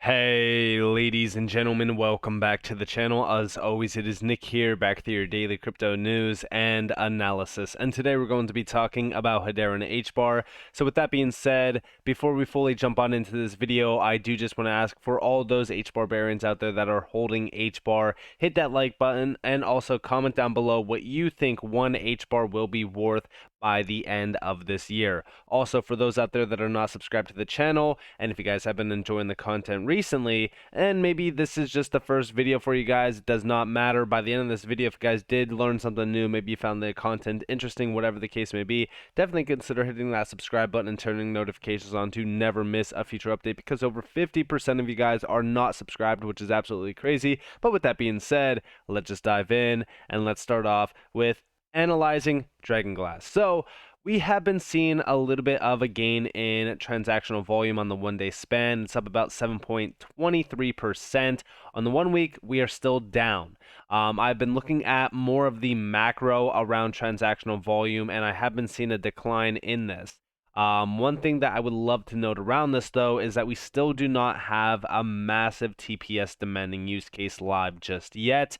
Hey, ladies and gentlemen, welcome back to the channel. As always, it is Nick here, back with your daily crypto news and analysis. And today we're going to be talking about Hedera and HBAR. So with that being said, before we fully jump on into this video, I do just want to ask for all those HBAR barons out there that are holding HBAR, hit that like button and also comment down below what you think one HBAR will be worth by the end of this year. Also, for those out there that are not subscribed to the channel, and if you guys have been enjoying the content recently, and maybe this is just the first video for you guys, it does not matter. By the end of this video, if you guys did learn something new, maybe you found the content interesting, whatever the case may be, definitely consider hitting that subscribe button and turning notifications on to never miss a future update, because over 50% of you guys are not subscribed, which is absolutely crazy. But with that being said, let's just dive in and let's start off with analyzing Dragonglass. So we have been seeing a little bit of a gain in transactional volume on the one-day span. It's up about 7.23%. On the 1 week, we are still down. I've been looking at more of the macro around transactional volume, and I have been seeing a decline in this. One thing that I would love to note around this, though, is that we still do not have a massive TPS demanding use case live just yet.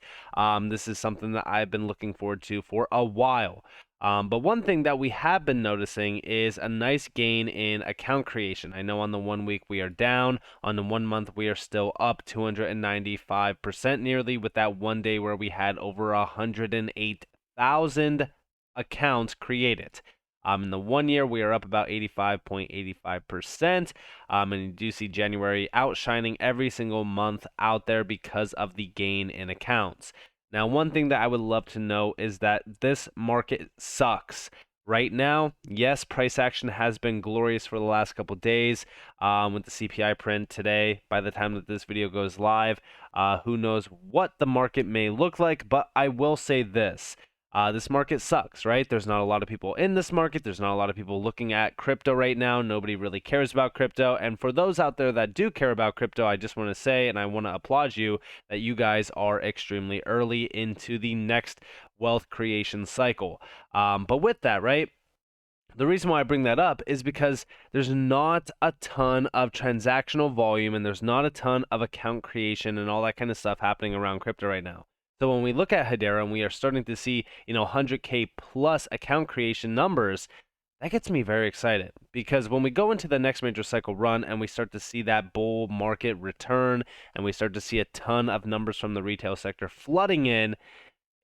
This is something that I've been looking forward to for a while. But one thing that we have been noticing is a nice gain in account creation. I know on the 1 week we are down. On the 1 month we are still up 295% nearly, with that 1 day where we had over 108,000 accounts created. In the 1 year, we are up about 85.85%. And you do see January outshining every single month out there because of the gain in accounts. Now, one thing that I would love to know is that this market sucks. Right now, yes, price action has been glorious for the last couple days with the CPI print today. By the time that this video goes live, who knows what the market may look like, but I will say this. This market sucks, right? There's not a lot of people in this market. There's not a lot of people looking at crypto right now. Nobody really cares about crypto. And for those out there that do care about crypto, I just want to say, and I want to applaud you, that you guys are extremely early into the next wealth creation cycle. But with that, right? The reason why I bring that up is because there's not a ton of transactional volume and there's not a ton of account creation and all that kind of stuff happening around crypto right now. So when we look at Hedera and we are starting to see, 100K plus account creation numbers, that gets me very excited, because when we go into the next major cycle run and we start to see that bull market return and we start to see a ton of numbers from the retail sector flooding in,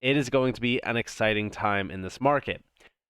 it is going to be an exciting time in this market.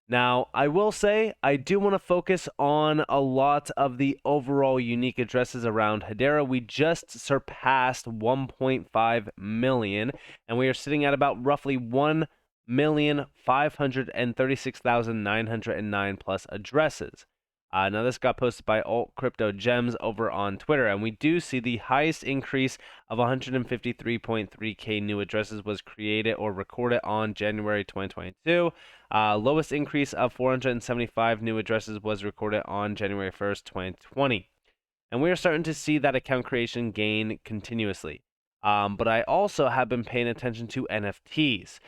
Now, I will say I do want to focus on a lot of the overall unique addresses around Hedera. We just surpassed 1.5 million, and we are sitting at about roughly 1,536,909 plus addresses. Now, this got posted by Alt Crypto Gems over on Twitter, and we do see the highest increase of 153.3K new addresses was created or recorded on January 2022. Lowest increase of 475 new addresses was recorded on January 1st, 2020. And we are starting to see that account creation gain continuously. But I also have been paying attention to NFTs.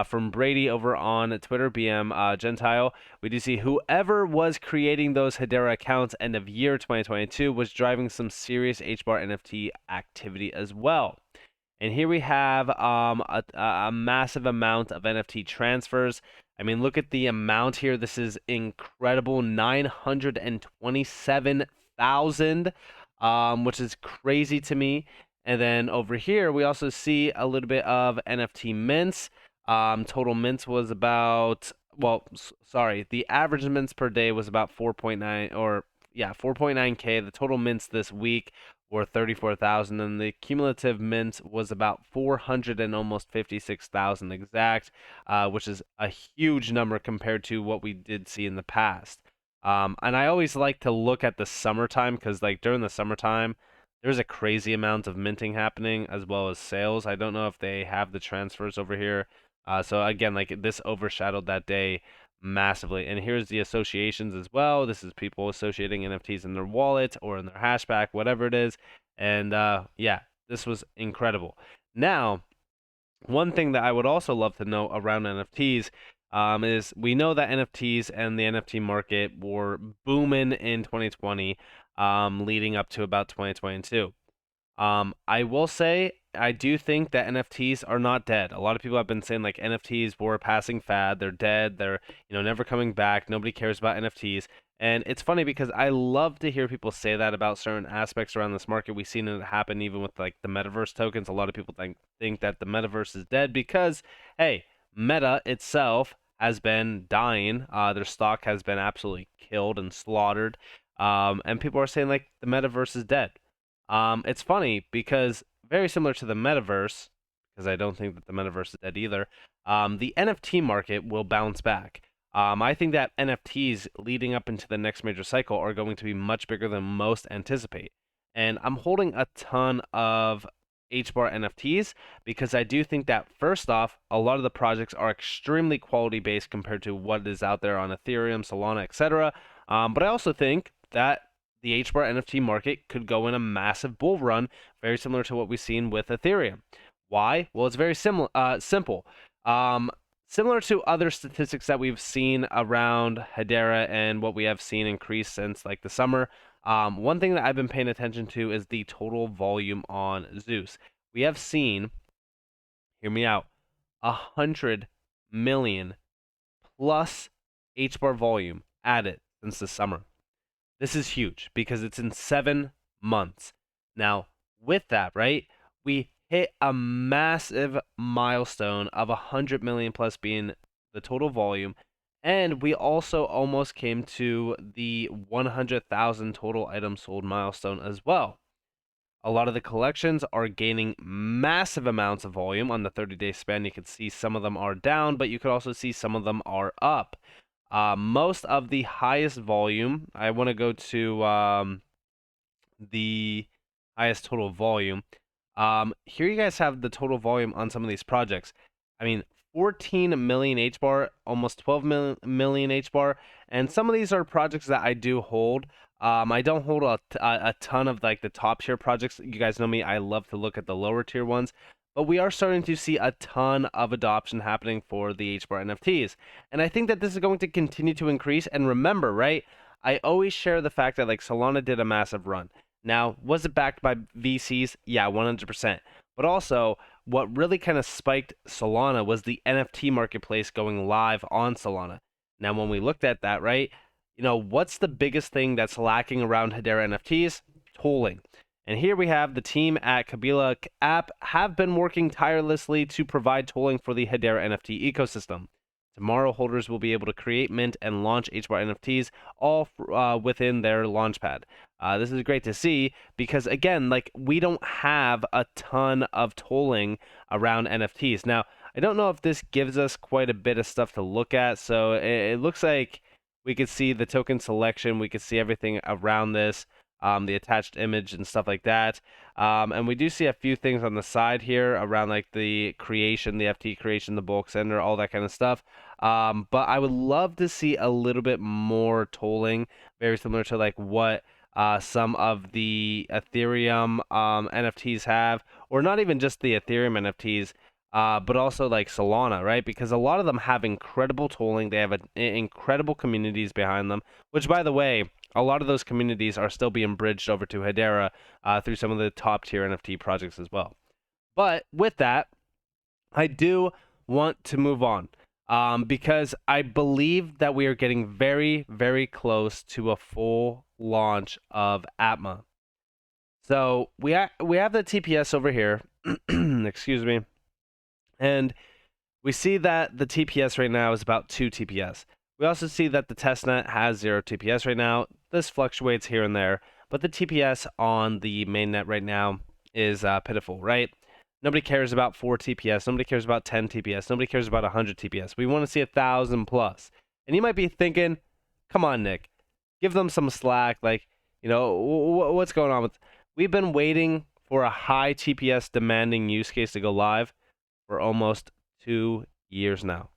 From Brady over on Twitter, BM Gentile, we do see whoever was creating those Hedera accounts end of year 2022 was driving some serious HBAR NFT activity as well. And here we have a massive amount of NFT transfers. I mean, look at the amount here. This is incredible, 927,000, which is crazy to me. And then over here, we also see a little bit of NFT mints. Total mints was about, the average mints per day was about 4.9K. The total mints this week were 34,000, and the cumulative mint was about 400 and almost 56,000 exact, which is a huge number compared to what we did see in the past. And I always like to look at the summertime, because during the summertime, there's a crazy amount of minting happening as well as sales. I don't know if they have the transfers over here. So again, this overshadowed that day massively. And here's the associations as well. This is people associating NFTs in their wallet or in their hashback, whatever it is. And yeah, this was incredible. Now, one thing that I would also love to know around NFTs is we know that NFTs and the NFT market were booming in 2020, leading up to about 2022. I will say I do think that NFTs are not dead. A lot of people have been saying like NFTs were a passing fad. They're dead. They're never coming back. Nobody cares about NFTs. And it's funny because I love to hear people say that about certain aspects around this market. We've seen it happen even with like the metaverse tokens. A lot of people think that the metaverse is dead because hey, Meta itself has been dying. Their stock has been absolutely killed and slaughtered. And people are saying like the metaverse is dead. It's funny because very similar to the metaverse, because I don't think that the metaverse is dead either. The NFT market will bounce back. I think that NFTs leading up into the next major cycle are going to be much bigger than most anticipate. And I'm holding a ton of HBAR NFTs because I do think that first off, a lot of the projects are extremely quality based compared to what is out there on Ethereum, Solana, etc. But I also think that the HBAR NFT market could go in a massive bull run, very similar to what we've seen with Ethereum. Why? Well, it's very simple. Similar to other statistics that we've seen around Hedera and what we have seen increase since like the summer. One thing that I've been paying attention to is the total volume on Zeus. We have seen, hear me out, 100 million plus HBAR volume added since the summer. This is huge because it's in 7 months. Now, with that, right, we hit a massive milestone of 100 million plus being the total volume. And we also almost came to the 100,000 total items sold milestone as well. A lot of the collections are gaining massive amounts of volume on the 30-day span. You can see some of them are down, but you could also see some of them are up. Most of the highest volume, I want to go to the highest total volume. Here you guys have the total volume on some of these projects. I mean, 14 million HBAR, almost 12 million HBAR, and some of these are projects that I do hold. I don't hold a ton of like the top tier projects. You guys know me, I love to look at the lower tier ones. But we are starting to see a ton of adoption happening for the HBAR NFTs. And I think that this is going to continue to increase. And remember, right, I always share the fact that like Solana did a massive run. Now, was it backed by VCs? Yeah, 100%. But also, what really kind of spiked Solana was the NFT marketplace going live on Solana. Now, when we looked at that, right, what's the biggest thing that's lacking around Hedera NFTs? Tolling. And here we have the team at Kabila app have been working tirelessly to provide tolling for the Hedera NFT ecosystem. Tomorrow, holders will be able to create, mint, and launch HBAR NFTs all within their launchpad. This is great to see because, again, like we don't have a ton of tolling around NFTs. Now, I don't know if this gives us quite a bit of stuff to look at. So it looks like we could see the token selection. We could see everything around this. The attached image and stuff like that. And we do see a few things on the side here around like the creation, the FT creation, the bulk sender, all that kind of stuff. But I would love to see a little bit more tolling, very similar to like what some of the Ethereum NFTs have, or not even just the Ethereum NFTs. But also like Solana, right? Because a lot of them have incredible tolling. They have incredible communities behind them, which, by the way, a lot of those communities are still being bridged over to Hedera through some of the top tier NFT projects as well. But with that, I do want to move on because I believe that we are getting very, very close to a full launch of Atma. So we have the TPS over here. Excuse me. And we see that the TPS right now is about 2 TPS. We also see that the testnet has 0 TPS right now. This fluctuates here and there, but the TPS on the mainnet right now is pitiful, right? Nobody cares about 4 TPS. Nobody cares about 10 TPS. Nobody cares about 100 TPS. We want to see 1,000 plus. And you might be thinking, come on, Nick, give them some slack. Like, what's going on with... We've been waiting for a high TPS demanding use case to go live for almost 2 years now.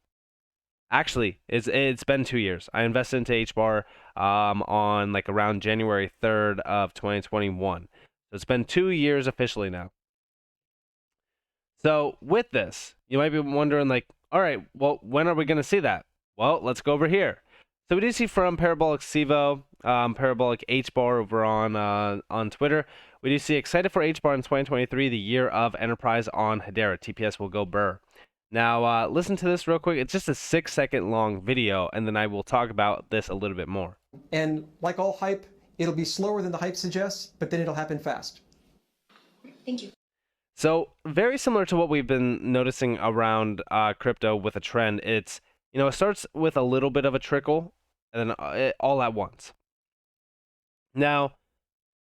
Actually, it's been 2 years. I invested into HBAR on like around January 3rd of 2021. So it's been 2 years officially now. So with this, you might be wondering like, all right, well, when are we going to see that? Well, let's go over here. So we do see from Parabolic Sivo, Parabolic HBAR over on Twitter. We do see excited for HBAR in 2023, the year of enterprise on Hedera. TPS will go burr. Now, listen to this real quick. It's just a 6-second long video, and then I will talk about this a little bit more. And like all hype, it'll be slower than the hype suggests, but then it'll happen fast. Thank you. So very similar to what we've been noticing around crypto with a trend. It's, it starts with a little bit of a trickle and then all at once. Now,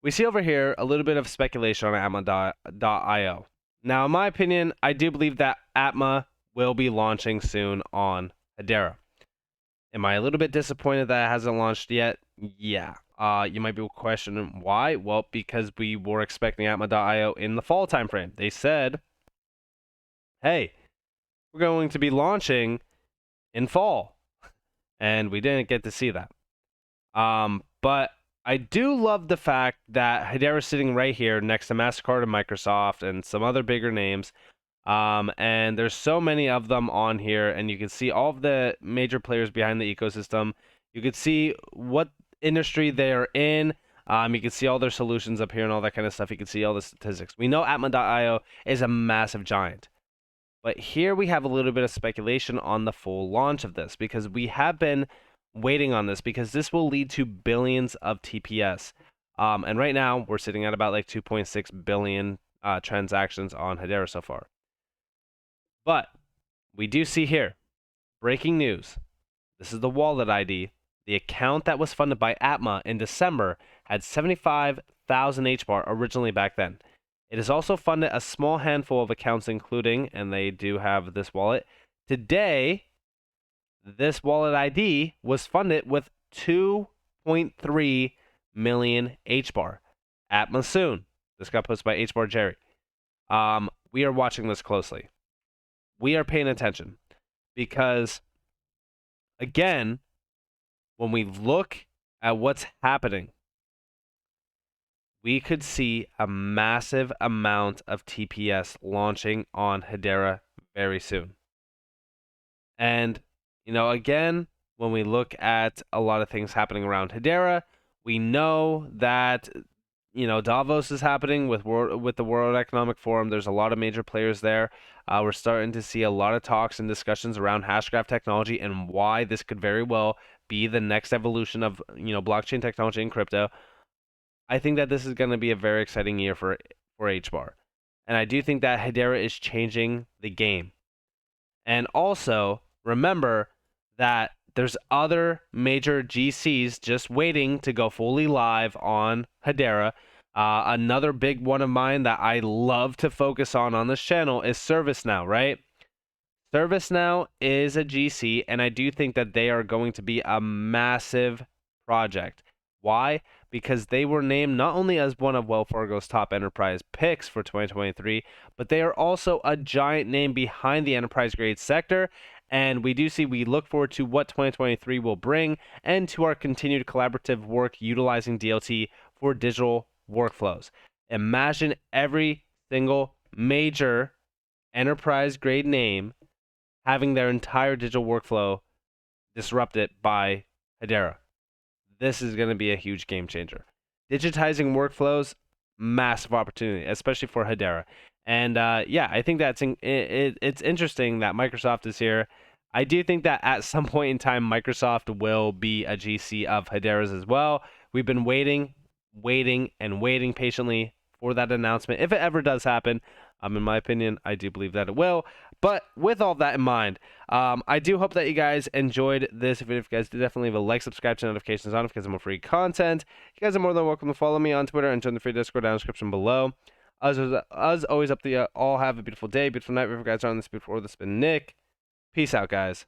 we see over here a little bit of speculation on Atma.io. Now, in my opinion, I do believe that Atma will be launching soon on Hedera. Am I a little bit disappointed that it hasn't launched yet? Yeah. You might be questioning why. Well, because we were expecting Atma.io in the fall timeframe. They said, hey, we're going to be launching in fall. And we didn't get to see that. But I do love the fact that Hedera is sitting right here next to MasterCard and Microsoft and some other bigger names. And there's so many of them on here, and you can see all of the major players behind the ecosystem. You can see what industry they're in. You can see all their solutions up here and all that kind of stuff. You can see all the statistics. We know Atma.io is a massive giant. But here we have a little bit of speculation on the full launch of this, because we have been waiting on this, because this will lead to billions of TPS. And right now, we're sitting at about like 2.6 billion transactions on Hedera so far. But we do see here, breaking news. This is the wallet ID. The account that was funded by Atma in December had 75,000 HBAR originally back then. It has also funded a small handful of accounts, including, and they do have this wallet. Today, this wallet ID was funded with 2.3 million HBAR. Atma soon. This got posted by HBAR Jerry. We are watching this closely. We are paying attention because, again, when we look at what's happening, we could see a massive amount of TPS launching on Hedera very soon. And, again, when we look at a lot of things happening around Hedera, we know that, Davos is happening with the World Economic Forum. There's a lot of major players there. We're starting to see a lot of talks and discussions around Hashgraph technology and why this could very well be the next evolution of, blockchain technology and crypto. I think that this is going to be a very exciting year for HBAR. And I do think that Hedera is changing the game. And also, remember that there's other major GCs just waiting to go fully live on Hedera. Another big one of mine that I love to focus on this channel is ServiceNow, right? ServiceNow is a GC, and I do think that they are going to be a massive project. Why? Because they were named not only as one of Wells Fargo's top enterprise picks for 2023, but they are also a giant name behind the enterprise grade sector. And we look forward to what 2023 will bring and to our continued collaborative work utilizing DLT for digital workflows. Imagine every single major enterprise grade name having their entire digital workflow disrupted by Hedera. This is going to be a huge game changer. Digitizing workflows, massive opportunity, especially for Hedera. And I think that's it's interesting that Microsoft is here. I do think that at some point in time, Microsoft will be a GC of Hedera's as well. We've been waiting patiently for that announcement. If it ever does happen, in my opinion, I do believe that it will. But with all that in mind, I do hope that you guys enjoyed this video. If you guys did, definitely leave a like, subscribe to notifications on because of more free content. You guys are more than welcome to follow me on Twitter and join the free Discord down in the description below. As always, up to you all. Have a beautiful day, beautiful night. Wherever you guys are on this beautiful, this has been Nick. Peace out, guys.